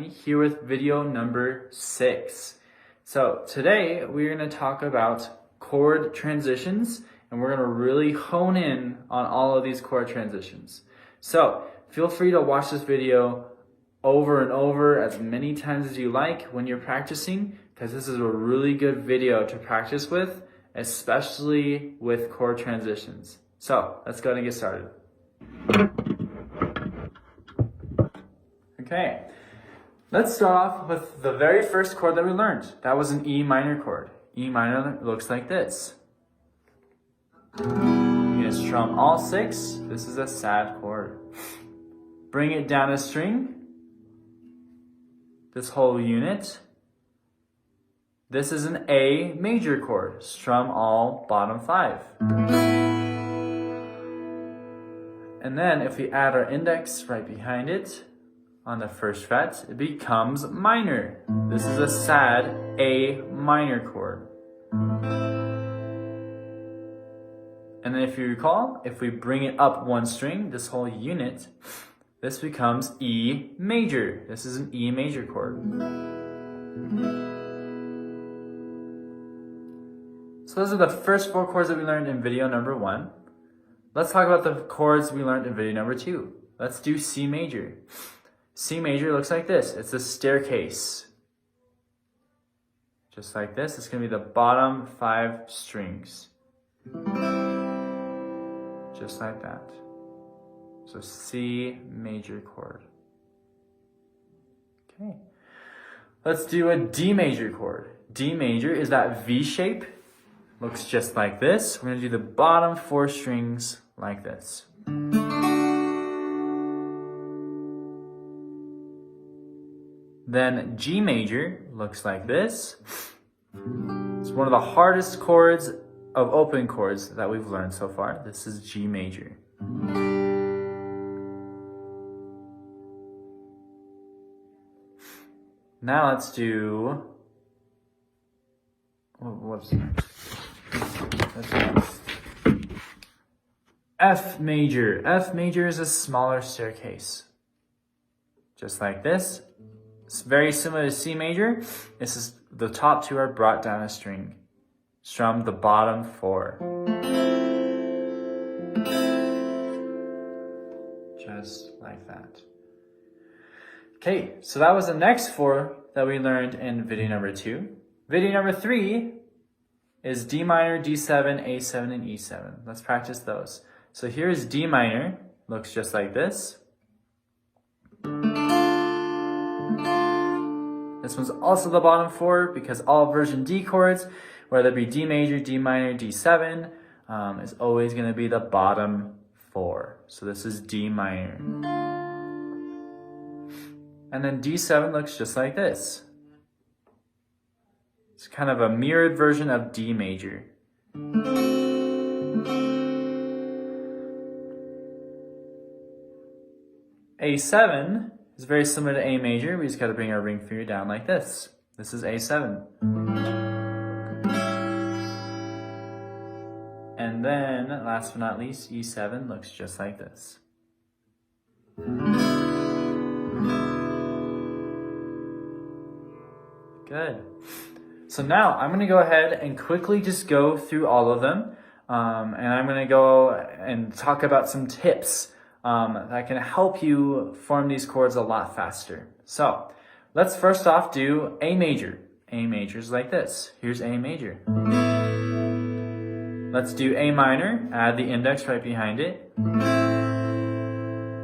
Academy, here with video number 6. So today we're going to talk about chord transitions, and we're going to really hone in on all of these chord transitions. So feel free to watch this video over and over as many times as you like when you're practicing, because this is a really good video to practice with, especially with chord transitions. So let's go ahead and get started. Okay, let's start off with the very first chord that we learned. That was an E minor chord. E minor looks like this. You're gonna strum all 6. This is a sad chord. Bring it down a string. This whole unit. This is an A major chord. Strum all bottom 5. And then if we add our index right behind it, on the first fret, it becomes minor. This is a sad A minor chord. And then if you recall, if we bring it up one string, this whole unit, this becomes E major. This is an E major chord. So those are the first 4 chords that we learned in video number 1. Let's talk about the chords we learned in video number 2. Let's do C major. C major looks like this. It's a staircase. Just like this. It's going to be the bottom 5 strings. Just like that. So C major chord. Okay. Let's do a D major chord. D major is that V shape. Looks just like this. We're going to do the bottom 4 strings like this. Then G major looks like this. It's one of the hardest chords of open chords that we've learned so far. This is G major. Now let's do... what's next? That's next. F major. F major is a smaller staircase. Just like this. It's very similar to C major. This is the top 2 are brought down a string. Strum the bottom 4. Just like that. Okay, so that was the next 4 that we learned in video number 2. Video number 3 is D minor, D7, A7, and E7. Let's practice those. So here's D minor. Looks just like this. This one's also the bottom 4 because all version D chords, whether it be D major, D minor, D7, is always going to be the bottom 4. So this is D minor. And then D7 looks just like this. It's kind of a mirrored version of D major. A7 is very similar to A major. We just got to bring our ring finger down like this. This is A7. And then, last but not least, E7 looks just like this. Good. So now I'm going to go ahead and quickly just go through all of them. And I'm going to go and talk about some tips that can help you form these chords a lot faster. So let's first off do A major. A major is like this. Here's A major. Let's do A minor. Add the index right behind it.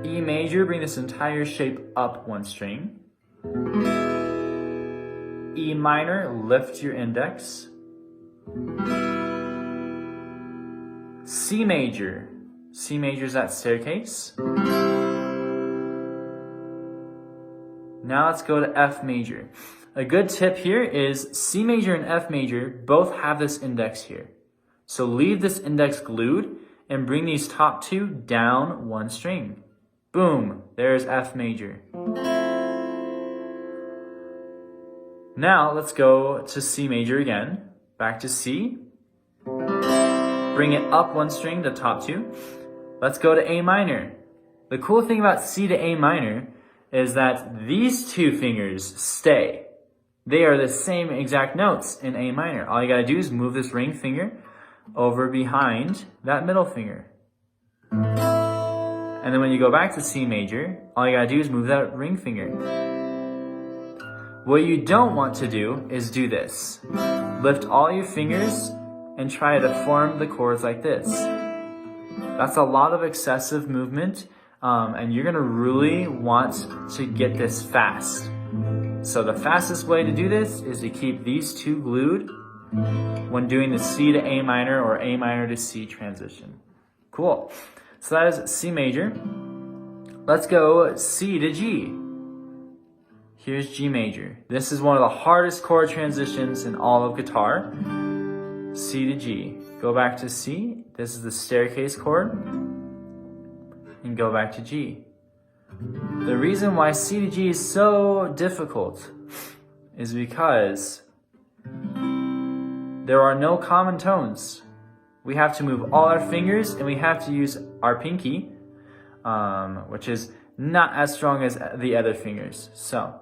E major, bring this entire shape up one string. E minor, lift your index. C major. C major is that staircase. Now let's go to F major. A good tip here is C major and F major both have this index here. So leave this index glued and bring these top 2 down one string. Boom, there's F major. Now let's go to C major again. Back to C. Bring it up one string, the top 2. Let's go to A minor. The cool thing about C to A minor is that these two fingers stay. They are the same exact notes in A minor. All you gotta do is move this ring finger over behind that middle finger. And then when you go back to C major, all you gotta do is move that ring finger. What you don't want to do is do this. Lift all your fingers and try to form the chords like this. That's a lot of excessive movement, and you're gonna really want to get this fast. So the fastest way to do this is to keep these two glued when doing the C to A minor or A minor to C transition. Cool. So that is C major. Let's go C to G. Here's G major. This is one of the hardest chord transitions in all of guitar. C to G. Go back to C. This is the staircase chord. And go back to G. The reason why C to G is so difficult is because there are no common tones. We have to move all our fingers and we have to use our pinky, which is not as strong as the other fingers. So,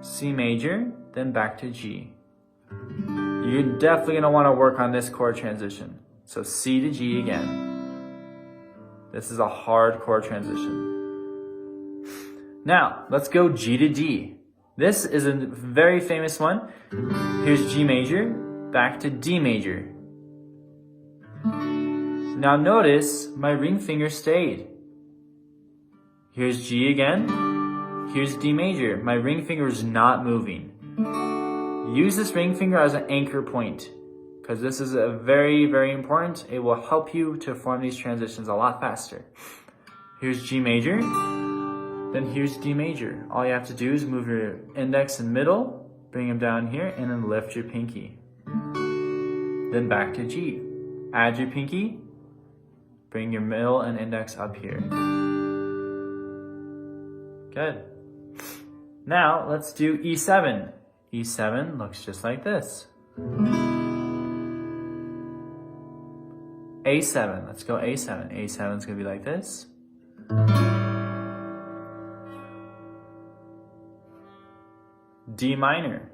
C major, then back to G. You're definitely gonna wanna work on this chord transition. So C to G again. This is a hard chord transition. Now, let's go G to D. This is a very famous one. Here's G major, back to D major. Now notice my ring finger stayed. Here's G again. Here's D major. My ring finger is not moving. Use this ring finger as an anchor point because this is a very, very important. It will help you to form these transitions a lot faster. Here's G major. Then here's D major. All you have to do is move your index and middle, bring them down here, and then lift your pinky. Then back to G. Add your pinky, bring your middle and index up here. Good. Now let's do E7. E7 looks just like this. A7, let's go A7. A7 is gonna be like this. D minor.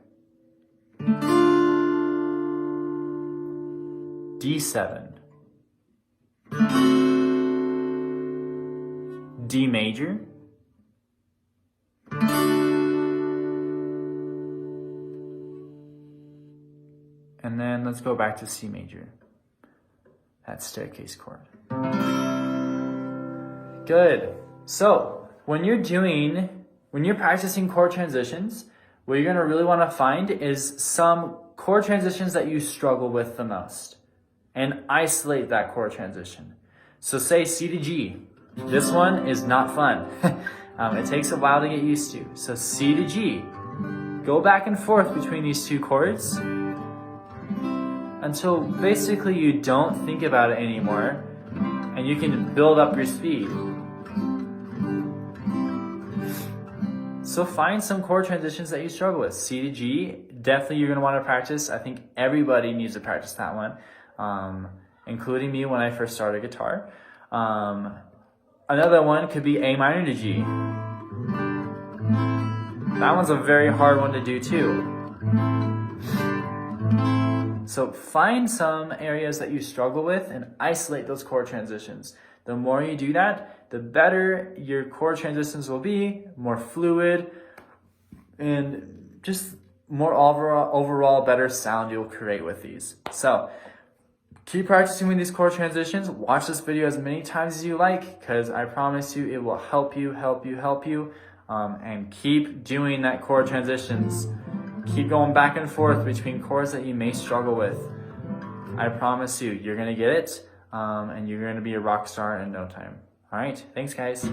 D7. D major. And then let's go back to C major. That's staircase chord. Good. So when you're practicing chord transitions, what you're gonna really wanna find is some chord transitions that you struggle with the most and isolate that chord transition. So say C to G. This one is not fun. It takes a while to get used to. So C to G. Go back and forth between these two chords until basically you don't think about it anymore and you can build up your speed. So find some chord transitions that you struggle with. C to G, definitely you're gonna wanna practice. I think everybody needs to practice that one, including me when I first started guitar. Another one could be A minor to G. That one's a very hard one to do too. So find some areas that you struggle with and isolate those chord transitions. The more you do that, the better your chord transitions will be, more fluid, and just more overall better sound you'll create with these. So keep practicing with these chord transitions. Watch this video as many times as you like, because I promise you it will help you. And keep doing that chord transitions. Keep going back and forth between chords that you may struggle with. I promise you, you're gonna get it, and you're gonna be a rock star in no time. All right, thanks guys.